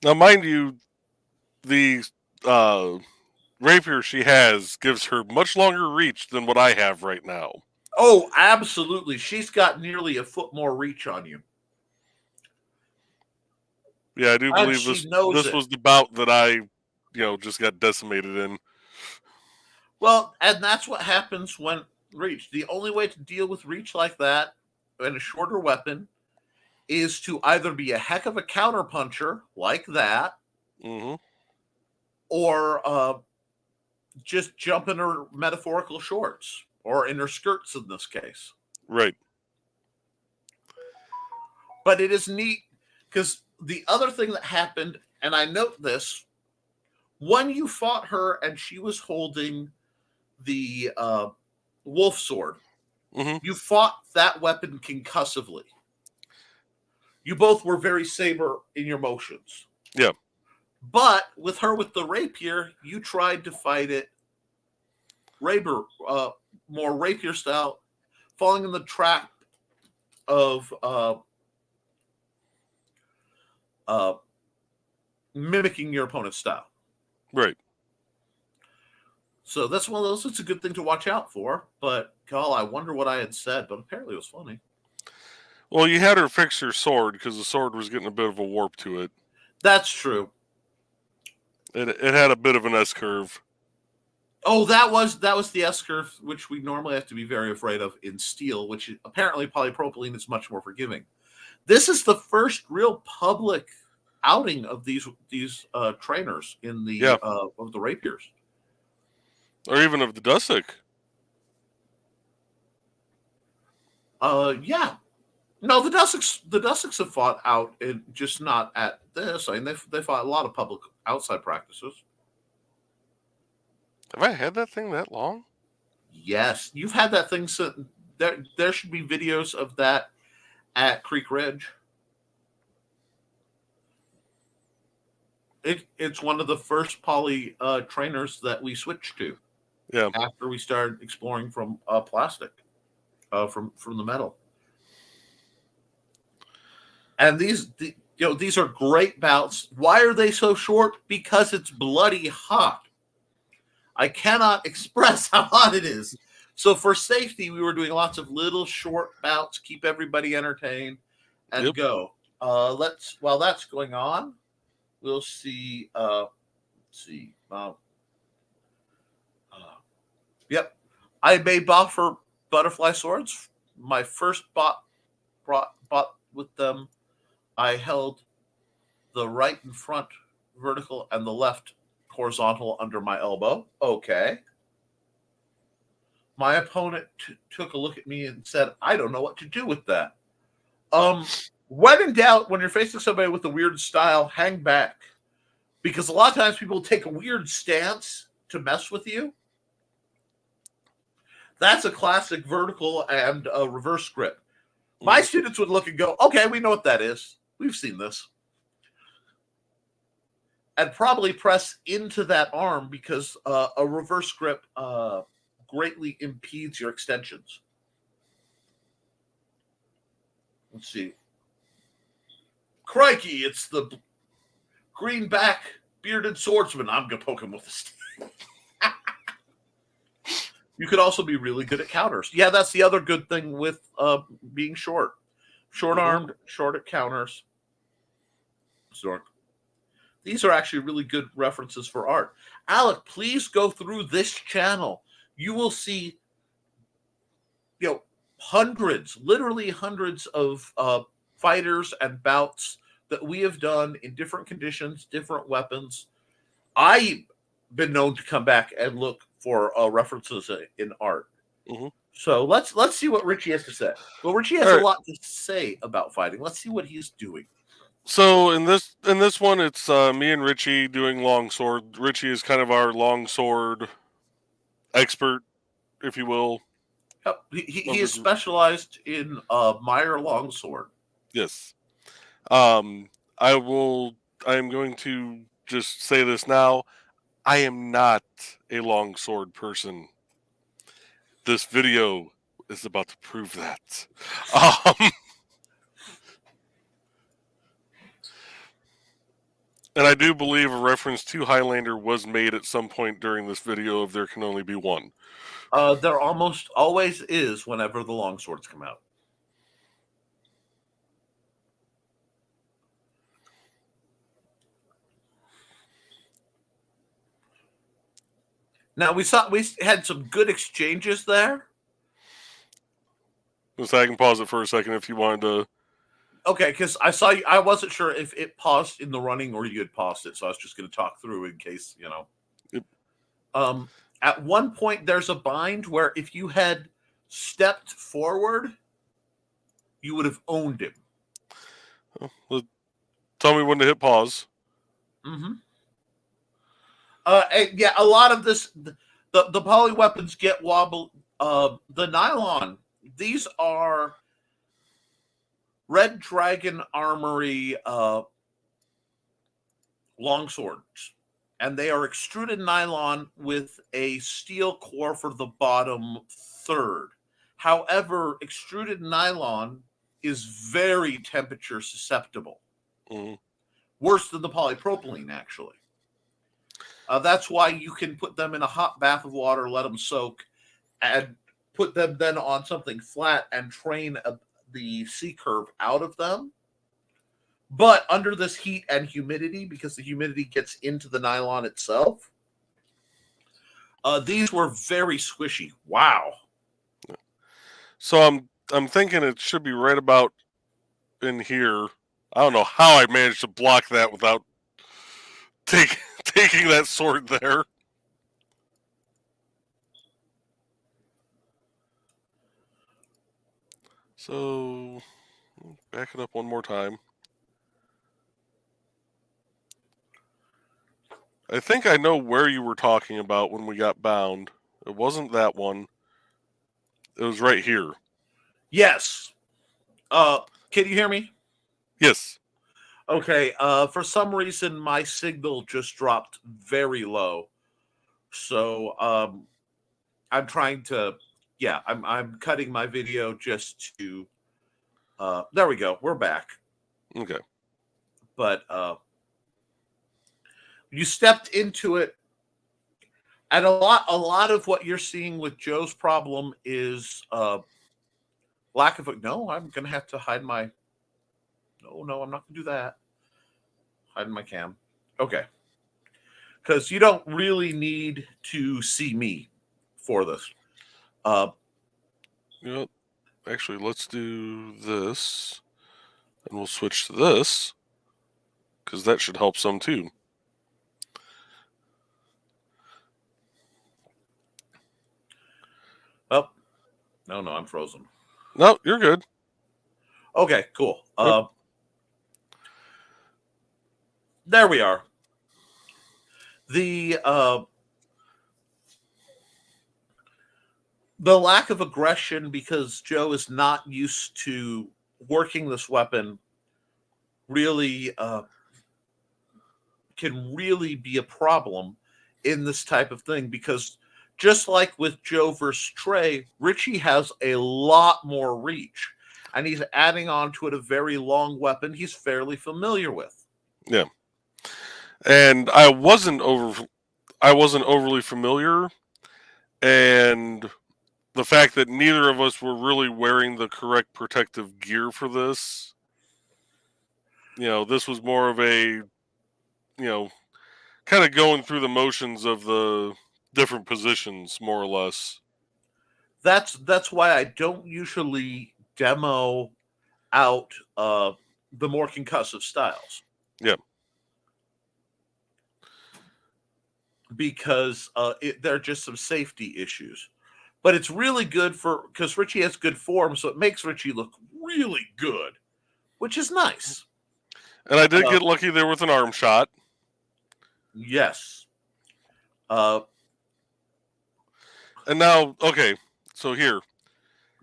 Now, mind you, the rapier she has gives her much longer reach than what I have right now. Oh, absolutely. She's got nearly a foot more reach on you. Yeah, I do And believe she this knows it. was the bout that I, just got decimated in. Well, and that's what happens when reach. The only way to deal with reach like that and a shorter weapon is to either be a heck of a counterpuncher like that, or just jump in her metaphorical shorts or in her skirts in this case. Right. But it is neat because the other thing that happened, and I note this, when you fought her and she was holding the wolf sword, you fought that weapon concussively. You both were very saber in your motions. Yeah. But with her with the rapier, you tried to fight it more rapier style, falling in the trap of mimicking your opponent's style. Right. So that's one of those. It's a good thing to watch out for. But, God, I wonder what I had said, but apparently it was funny. Well, you had her fix her sword because the sword was getting a bit of a warp to it. That's true. It had a bit of an S curve. Oh, that was the S curve, which we normally have to be very afraid of in steel, which apparently polypropylene is much more forgiving. This is the first real public outing of these trainers in the of the rapiers, or even of the Dusick. Yeah. No, the Dussicks have fought out, just not at this. I mean, they fought a lot of public outside practices. Have I had that thing that long? Yes, you've had that thing. So there should be videos of that at Creek Ridge. It's one of the first poly trainers that we switched to. Yeah. After we started exploring from plastic, from the metal. And these are great bouts. Why are they so short? Because it's bloody hot. I cannot express how hot it is. So for safety, we were doing lots of little short bouts, keep everybody entertained, and go. While that's going on, we'll see. Yep, I made buffer butterfly swords. My first bought with them. I held the right in front vertical and the left horizontal under my elbow. Okay. My opponent took a look at me and said, I don't know what to do with that. When in doubt, when you're facing somebody with a weird style, hang back. Because a lot of times people take a weird stance to mess with you. That's a classic vertical and reverse grip. My students would look and go, okay, we know what that is. We've seen this. And probably press into that arm because a reverse grip greatly impedes your extensions. Let's see. Crikey, it's the greenback bearded swordsman. I'm going to poke him with a stick. You could also be really good at counters. Yeah, that's the other good thing with being short. Short-armed, short at counters. Zork. These are actually really good references for art. Alec, please go through this channel. You will see, hundreds, literally hundreds of fighters and bouts that we have done in different conditions, different weapons. I've been known to come back and look for references in art. Mm-hmm. So let's see what Richie has to say. Well, Richie has a lot to say about fighting. Let's see what he's doing. So in this one, it's me and Richie doing longsword. Richie is kind of our longsword expert, if you will. Yep. He is specialized in Meyer longsword. Yes. I am going to just say this now. I am not a longsword person. This video is about to prove that. And I do believe a reference to Highlander was made at some point during this video of There Can Only Be One. There almost always is whenever the longswords come out. Now we had some good exchanges there. So I can pause it for a second if you wanted to. Okay, because I saw you. I wasn't sure if it paused in the running or you had paused it, so I was just going to talk through in case Yep. At one point, there's a bind where if you had stepped forward, you would have owned him. Well, tell me when to hit pause. Mm-hmm. Yeah, a lot of this, the poly weapons get wobble. The nylon, these are Red Dragon Armory longswords, and they are extruded nylon with a steel core for the bottom third. However, extruded nylon is very temperature susceptible. Mm-hmm. Worse than the polypropylene, actually. That's why you can put them in a hot bath of water, let them soak, and put them then on something flat and train the C-curve out of them. But under this heat and humidity, because the humidity gets into the nylon itself, these were very squishy. Wow. So I'm thinking it should be right about in here. I don't know how I managed to block that without taking that sword there. So back it up one more time. I think I know where you were talking about when we got bound. It wasn't that one. It was right here. Yes. Can you hear me? Yes. Okay. For some reason, my signal just dropped very low. So I'm trying to, I'm cutting my video just to, there we go. We're back. Okay. But you stepped into it, and a lot of what you're seeing with Joe's problem is lack of no. I'm gonna have to hide my. No, I'm not gonna do that. Hiding my cam. Okay, because you don't really need to see me for this. Actually, let's do this, and we'll switch to this because that should help some too. Oh, no, I'm frozen. No, you're good. Okay, cool. There we are. The lack of aggression, because Joe is not used to working this weapon, really can really be a problem in this type of thing, because just like with Joe versus Trey, Richie has a lot more reach. and he's adding on to it a very long weapon he's fairly familiar with. Yeah. And I wasn't overly familiar, and the fact that neither of us were really wearing the correct protective gear for this, this was more of a, kind of going through the motions of the different positions, more or less. That's why I don't usually demo out the more concussive styles. Yeah. Because there are just some safety issues. But it's really good because Richie has good form, so it makes Richie look really good, which is nice. And I did get lucky there with an arm shot. Yes. And now, okay, so here.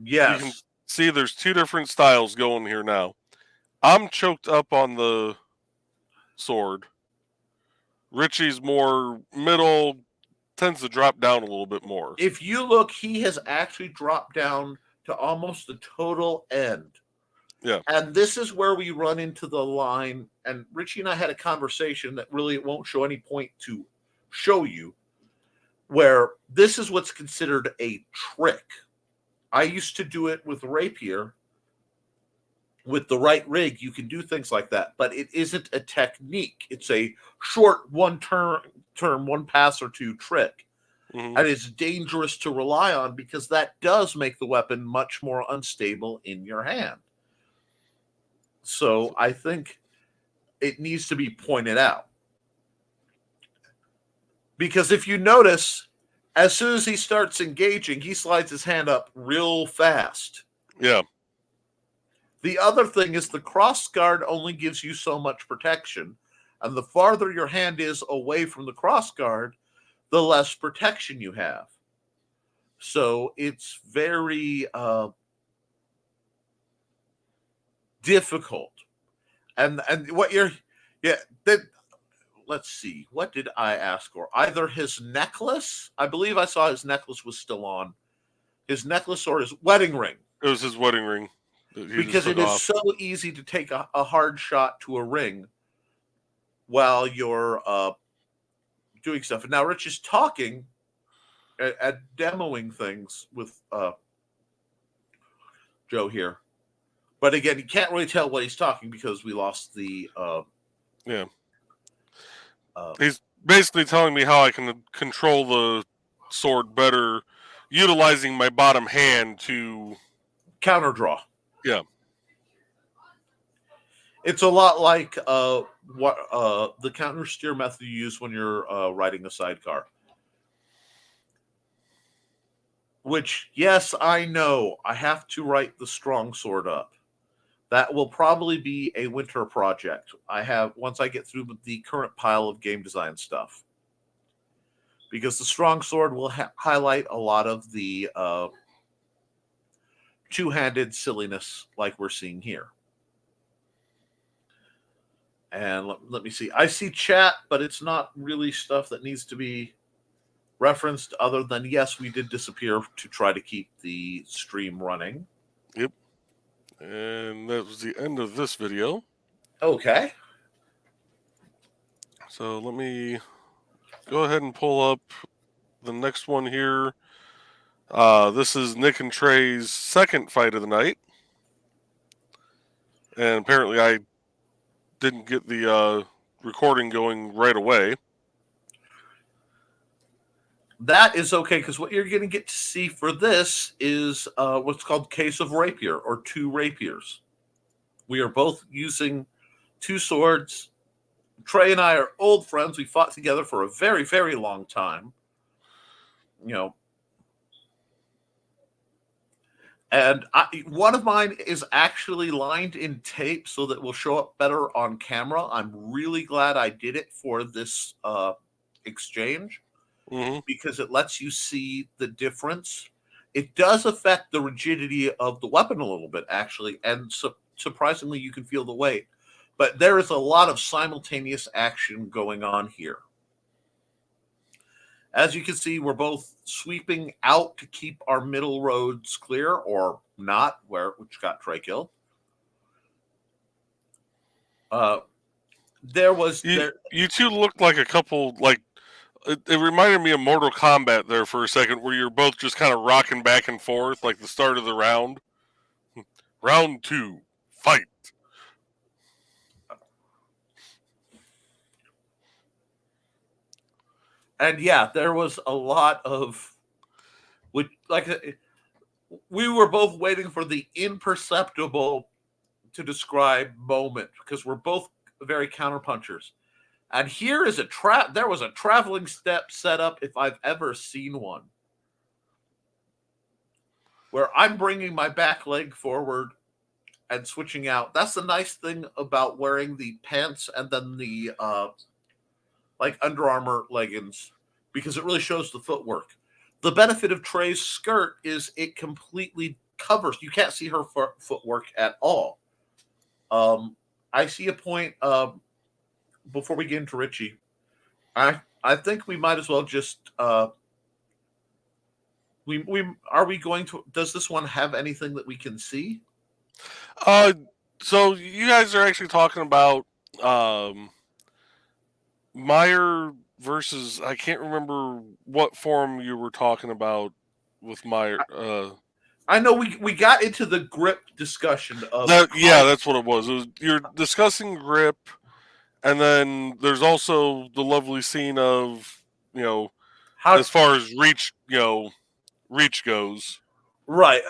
Yes. You can see there's two different styles going here now. I'm choked up on the sword. Richie's more middle, tends to drop down a little bit more. If you look, he has actually dropped down to almost the total end. Yeah. And this is where we run into the line, and Richie and I had a conversation that really it won't show any point to show you, where this is what's considered a trick. I used to do it with rapier. With the right rig, you can do things like that, but it isn't a technique. It's a short one pass or two trick. Mm-hmm. And it's dangerous to rely on because that does make the weapon much more unstable in your hand. So I think it needs to be pointed out. Because if you notice, as soon as he starts engaging, he slides his hand up real fast. Yeah. The other thing is the cross guard only gives you so much protection, and the farther your hand is away from the cross guard, the less protection you have. So it's very difficult. And what you're, let's see, what did I ask for? Either his necklace, I believe I saw his necklace was still on, his necklace or his wedding ring. It was his wedding ring. Because it is so easy to take a hard shot to a ring while you're doing stuff. And now Rich is talking at demoing things with Joe here. But again, you can't really tell what he's talking because we lost the... he's basically telling me how I can control the sword better, utilizing my bottom hand to... counter draw. Yeah. It's a lot like what the counter steer method you use when you're riding a sidecar. Which, yes, I know. I have to write the strong sword up. That will probably be a winter project. Once I get through the current pile of game design stuff. Because the strong sword will highlight a lot of the two-handed silliness like we're seeing here. And let me see. I see chat, but it's not really stuff that needs to be referenced other than, yes, we did disappear to try to keep the stream running. Yep. And that was the end of this video. Okay. So let me go ahead and pull up the next one here. This is Nick and Trey's second fight of the night. And apparently I didn't get the recording going right away. That is okay, because what you're going to get to see for this is what's called Case of Rapier, or two rapiers. We are both using two swords. Trey and I are old friends. We fought together for a very, very long time. And one of mine is actually lined in tape so that will show up better on camera. I'm really glad I did it for this exchange. Mm-hmm. Because it lets you see the difference. It does affect the rigidity of the weapon a little bit, actually, and surprisingly, you can feel the weight. But there is a lot of simultaneous action going on here. As you can see, we're both sweeping out to keep our middle roads clear, or not, which got Trey killed. There was you two looked like a couple, like it reminded me of Mortal Kombat there for a second, where you're both just kind of rocking back and forth like the start of the round. Round 2, fight. And yeah, there was a lot of, which, like, we were both waiting for the imperceptible to describe moment because we're both very counterpunchers. And here is there was a traveling step set up if I've ever seen one, where I'm bringing my back leg forward and switching out. That's the nice thing about wearing the pants and then the like Under Armour leggings, because it really shows the footwork. The benefit of Trey's skirt is it completely covers. You can't see her footwork at all. I see a point before we get into Richie. I think we might as well just are we going to, does this one have anything that we can see? So you guys are actually talking about Meyer versus, I can't remember what form you were talking about with Meyer. I know we got into the grip discussion of that's what it was. You're discussing grip, and then there's also the lovely scene of, as far as reach goes. Right.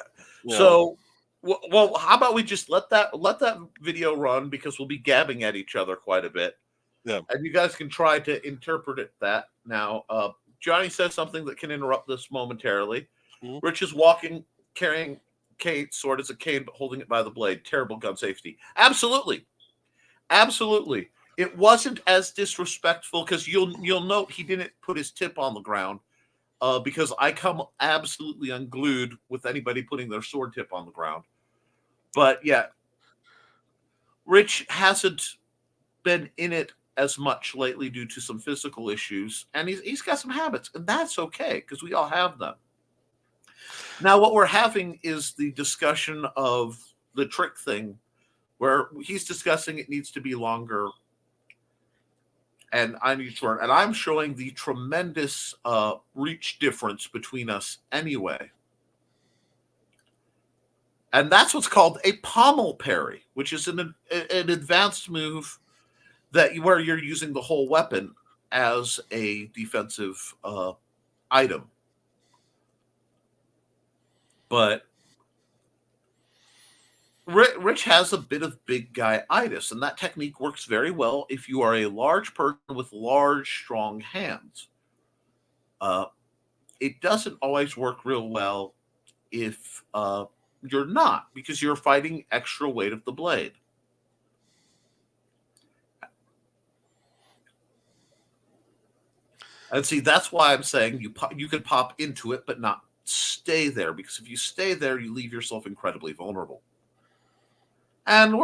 So, well, how about we just let that video run, because we'll be gabbing at each other quite a bit. Yeah. And you guys can try to interpret that now. Johnny says something that can interrupt this momentarily. Mm-hmm. Rich is walking, carrying Kate's sword as a cane, but holding it by the blade. Terrible gun safety. Absolutely. Absolutely. It wasn't as disrespectful, because you'll note he didn't put his tip on the ground, because I come absolutely unglued with anybody putting their sword tip on the ground. But yeah, Rich hasn't been in it as much lately due to some physical issues, and he's got some habits, and that's okay, because we all have them. Now, what we're having is the discussion of the trick thing, where he's discussing it needs to be longer, and I need to learn. And I'm showing the tremendous reach difference between us anyway. And that's what's called a pommel parry, which is an advanced move where you're using the whole weapon as a defensive item. But Rich has a bit of big guy-itis, and that technique works very well if you are a large person with large, strong hands. It doesn't always work real well if you're not, because you're fighting extra weight of the blade. And see, that's why I'm saying you can pop into it, but not stay there, because if you stay there, you leave yourself incredibly vulnerable. And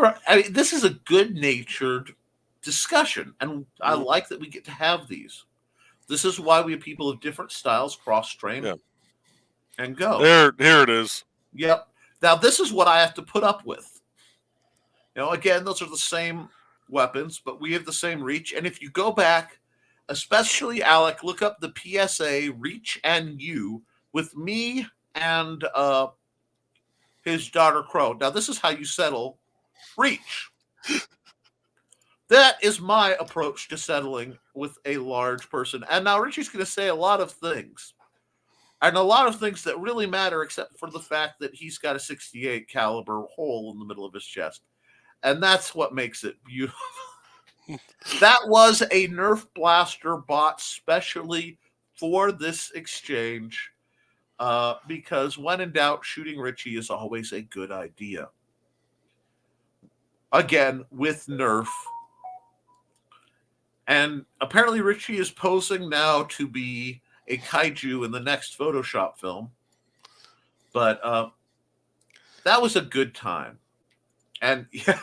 this is a good-natured discussion, and I like that we get to have these. This is why we have people of different styles cross-train and go. Here it is. Yep. Now, this is what I have to put up with. Again, those are the same weapons, but we have the same reach. And if you go back, especially Alec, look up the PSA Reach and You with me and his daughter Crow. Now, this is how you settle reach. That is my approach to settling with a large person. And now Richie's going to say a lot of things. And a lot of things that really matter, except for the fact that he's got a 68 caliber hole in the middle of his chest. And that's what makes it beautiful. That was a Nerf blaster bought specially for this exchange, because when in doubt, shooting Richie is always a good idea. Again, with Nerf. And apparently Richie is posing now to be a kaiju in the next Photoshop film. But that was a good time. And yeah,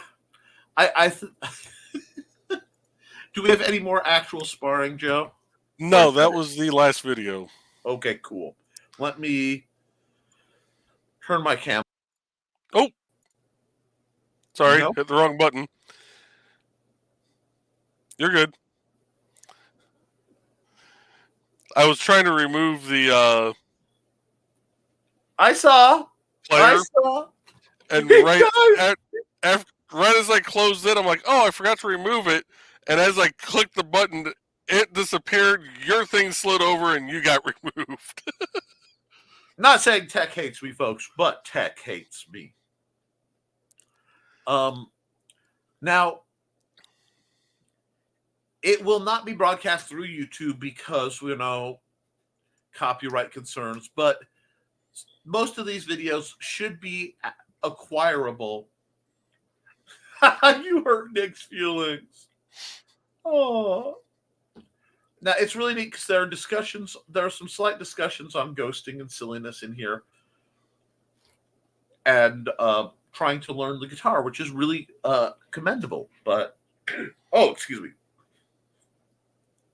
do we have any more actual sparring, Joe? No, that was the last video. Okay, cool. Let me turn my camera. Oh, sorry, No? hit the wrong button. You're good. I was trying to remove the I saw. player, and right Guys, right as I closed it, I'm like, oh, I forgot to remove it. And as I clicked the button, it disappeared. Your thing slid over, and you got removed. not saying tech hates me, folks, but tech hates me. Now, it will not be broadcast through YouTube because, copyright concerns, but most of these videos should be acquirable. You hurt Nick's feelings. Oh. Now, it's really neat because there are some slight discussions on ghosting and silliness in here. And trying to learn the guitar, which is really commendable. But, excuse me.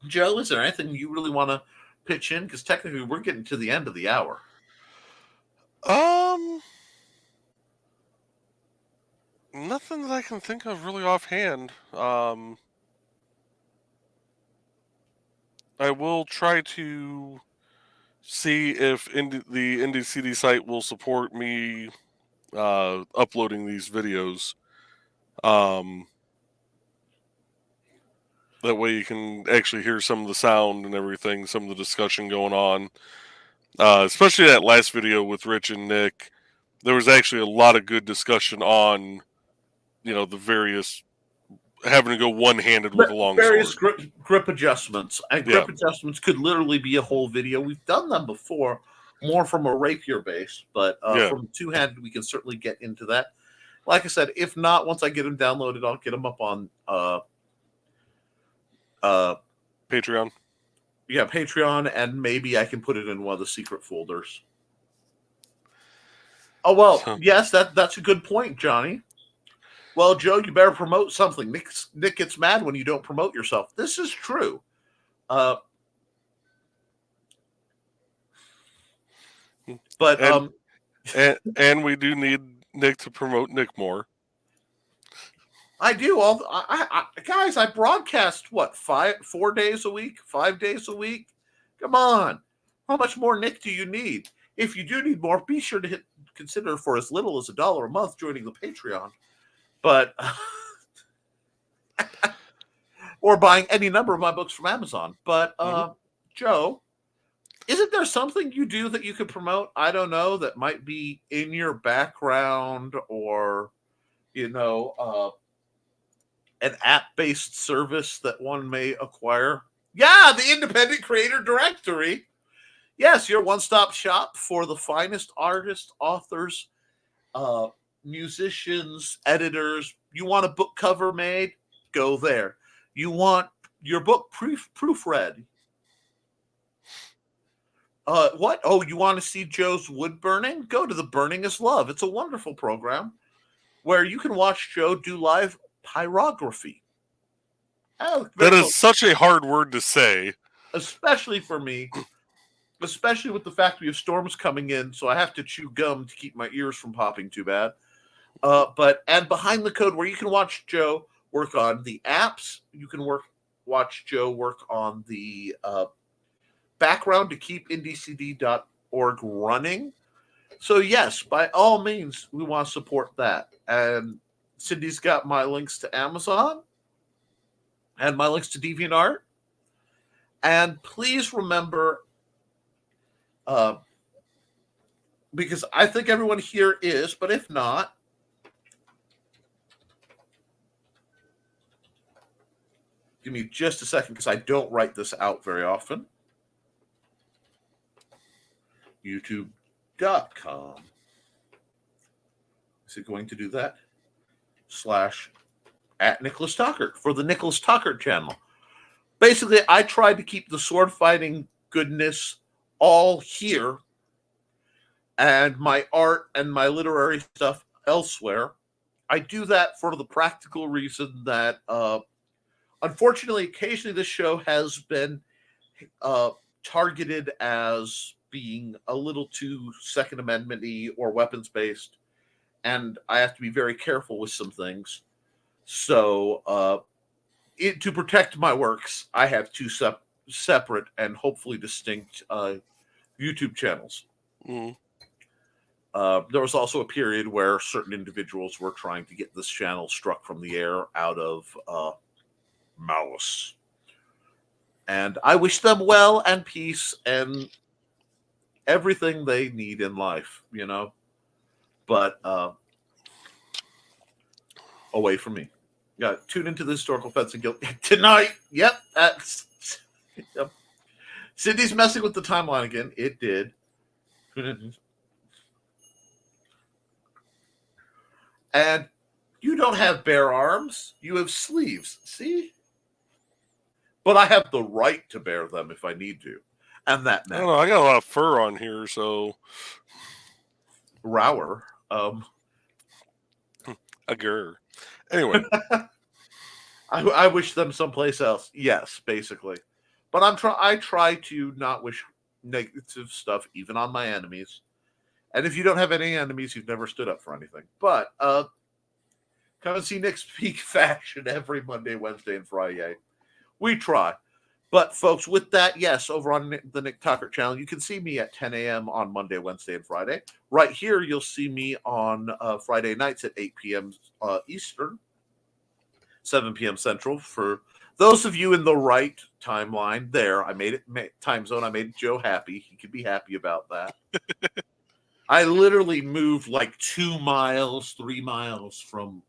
Joe, is there anything you really want to pitch in? Because technically we're getting to the end of the hour. Nothing that I can think of really offhand. I will try to see if the Indie CD site will support me uploading these videos. That way you can actually hear some of the sound and everything, some of the discussion going on. Especially that last video with Rich and Nick. There was actually a lot of good discussion on, the various having to go one-handed with a long various sword. grip adjustments. And grip adjustments could literally be a whole video. We've done them before, more from a rapier base, but from two-handed, we can certainly get into that. Like I said, if not, once I get them downloaded, I'll get them up on Patreon. Yeah, Patreon, and maybe I can put it in one of the secret folders. Oh, well, yes, that's a good point, Johnny. Well, Joe, you better promote something. Nick gets mad when you don't promote yourself. This is true. But and we do need Nick to promote Nick more. I do. Guys, I broadcast 4 days a week, 5 days a week. Come on, how much more Nick do you need? If you do need more, be sure to consider for as little as $1 a month joining the Patreon, but or buying any number of my books from Amazon. But Joe, isn't there something you do that you could promote? I don't know, that might be in your background, or an app-based service that one may acquire. Yeah, the Independent Creator Directory. Yes, your one-stop shop for the finest artists, authors, musicians, editors. You want a book cover made? Go there. You want your book proofread? What? Oh, you want to see Joe's wood burning? Go to the Burning is Love. It's a wonderful program where you can watch Joe do live pyrography. That is such a hard word to say. Especially for me. Especially with the fact we have storms coming in, so I have to chew gum to keep my ears from popping too bad. And Behind the Code, where you can watch Joe work on the apps, you can watch Joe work on the background to keep indiecd.org running. So yes, by all means, we want to support that. And Cindy's got my links to Amazon and my links to DeviantArt. And please remember, because I think everyone here is, but if not, give me just a second because I don't write this out very often. YouTube.com. Is it going to do that? /@Nicholas Tuckert for the Nicholas Tuckert channel. Basically, I tried to keep the sword fighting goodness all here and my art and my literary stuff elsewhere. I do that for the practical reason that, unfortunately, occasionally this show has been targeted as being a little too Second Amendment-y or weapons-based. and I have to be very careful with some things. So, to protect my works, I have two separate and hopefully distinct YouTube channels. Mm. There was also a period where certain individuals were trying to get this channel struck from the air out of malice. And I wish them well and peace and everything they need in life, you know. But away from me. Yeah, tune into the Historical Fencing Guild tonight. Yep, that's. Yep. Cindy's messing with the timeline again. It did. And you don't have bare arms. You have sleeves. See? But I have the right to bear them if I need to. And that I neck. don't know. I got a lot of fur on here, so. Rower. Agur. Anyway. I wish them someplace else. Yes, basically. But I try to not wish negative stuff even on my enemies. And if you don't have any enemies, you've never stood up for anything. But come and see Nick's Peak Fashion every Monday, Wednesday, and Friday. We try. But folks, with that, yes, over on the Nick Tucker channel, you can see me at 10 a.m. on Monday, Wednesday, and Friday. Right here, you'll see me on Friday nights at 8 p.m. Eastern, 7 p.m. Central. For those of you in the right timeline, there, I made it time zone. I made Joe happy. He could be happy about that. I literally moved like 2 miles, 3 miles from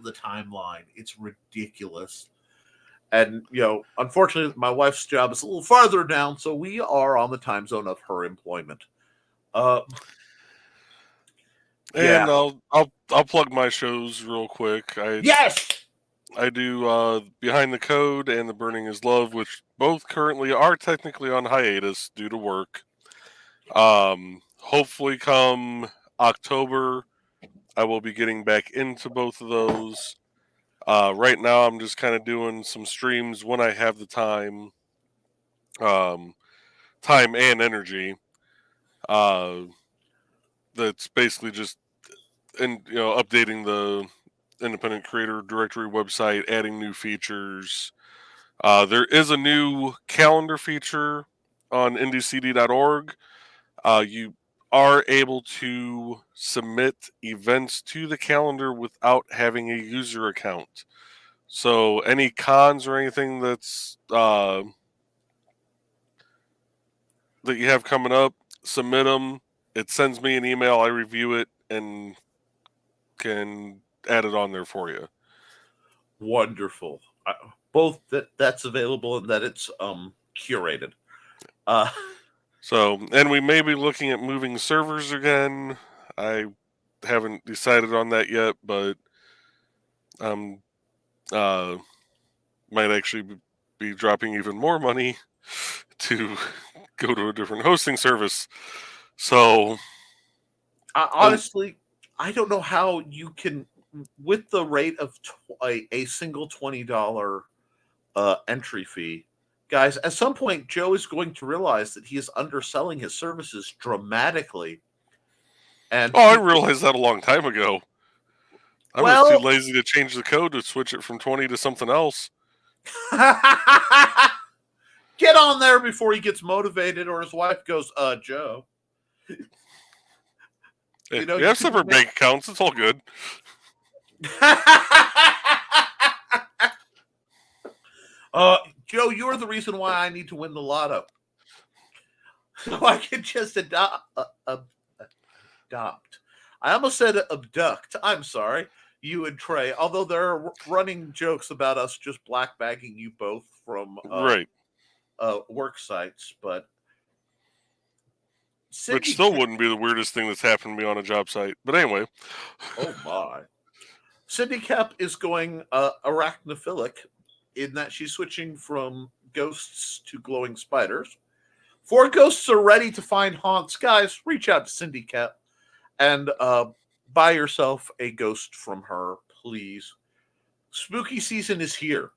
the timeline. It's ridiculous. And, you know, unfortunately, my wife's job is a little farther down, so we are on the time zone of her employment. And yeah. I'll plug my shows real quick. Yes! I do Behind the Code and The Burning is Love, which both currently are technically on hiatus due to work. Hopefully come October, I will be getting back into both of those. Right now, I'm just kind of doing some streams when I have the time and energy. That's basically just updating the Independent Creator Directory website, adding new features. There is a new calendar feature on indiecd.org. You are able to submit events to the calendar without having a user account. So any cons or anything that's that you have coming up, submit them. It sends me an email. I review it and can add it on there for you. Wonderful. Both that's available and that it's curated. So, and we may be looking at moving servers again. I haven't decided on that yet, but might actually be dropping even more money to go to a different hosting service. So, honestly, I don't know how you can, with the rate of a single $20 entry fee. Guys, at some point, Joe is going to realize that he is underselling his services dramatically. And I realized that a long time ago. I was too lazy to change the code to switch it from 20 to something else. Get on there before he gets motivated or his wife goes, Joe. You have separate bank accounts. It's all good. Joe, you're the reason why I need to win the lotto. So I can just adopt. I almost said abduct. I'm sorry. You and Trey. Although there are running jokes about us just black bagging you both from right. Work sites, but which still wouldn't be the weirdest thing that's happened to me on a job site. But anyway. Oh my. Cindy Cap is going arachnophilic in that she's switching from ghosts to glowing spiders. 4 ghosts are ready to find haunts. Guys, reach out to Cindy Cap and buy yourself a ghost from her, please. Spooky season is here.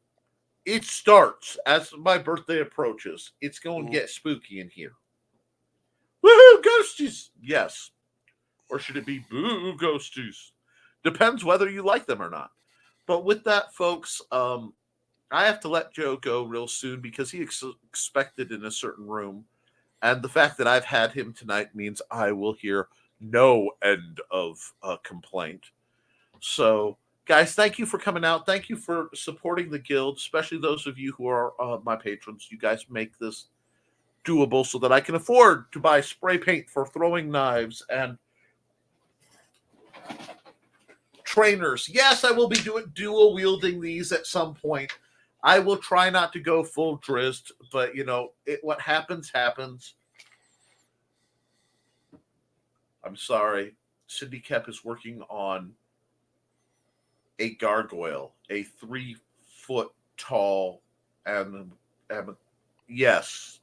It starts as my birthday approaches. It's going to get spooky in here. Woohoo, ghosties! Yes. Or should it be boo, ghosties? Depends whether you like them or not. But with that, folks, I have to let Joe go real soon because he expected in a certain room. And the fact that I've had him tonight means I will hear no end of complaint. So, guys, thank you for coming out. Thank you for supporting the guild, especially those of you who are my patrons. You guys make this doable so that I can afford to buy spray paint for throwing knives and trainers. Yes, I will be doing dual wielding these at some point. I will try not to go full Drizzt, but what happens happens. I'm sorry. Cindy Kep is working on a gargoyle, a 3-foot tall yes,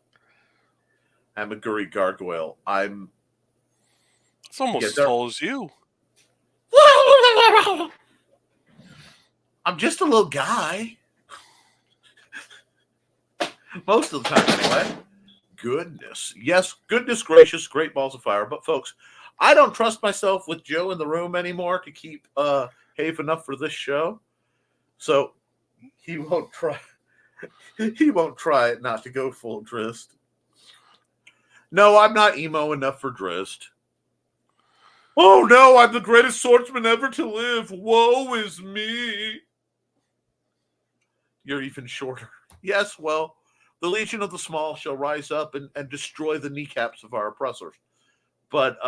Amaguri gargoyle. It's almost as tall as you. I'm just a little guy. Most of the time, anyway. Goodness. Yes, goodness gracious, great balls of fire. But, folks, I don't trust myself with Joe in the room anymore to keep Have enough for this show. So he won't try. He won't try it not to go full Drizzt. No, I'm not emo enough for Drizzt. Oh no, I'm the greatest swordsman ever to live. Woe is me. You're even shorter. Yes, well, the Legion of the Small shall rise up and destroy the kneecaps of our oppressors. But,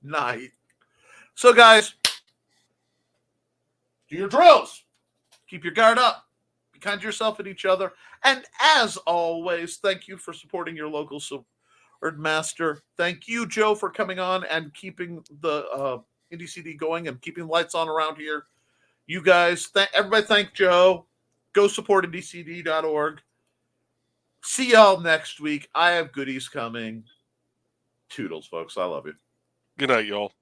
night. So, guys, do your drills. Keep your guard up. Be kind to yourself and each other. And as always, thank you for supporting your local sword master. Thank you, Joe, for coming on and keeping the Indie CD going and keeping the lights on around here. You guys, everybody thank Joe. Go support IndieCD.org. See y'all next week. I have goodies coming. Toodles, folks. I love you. Good night, y'all.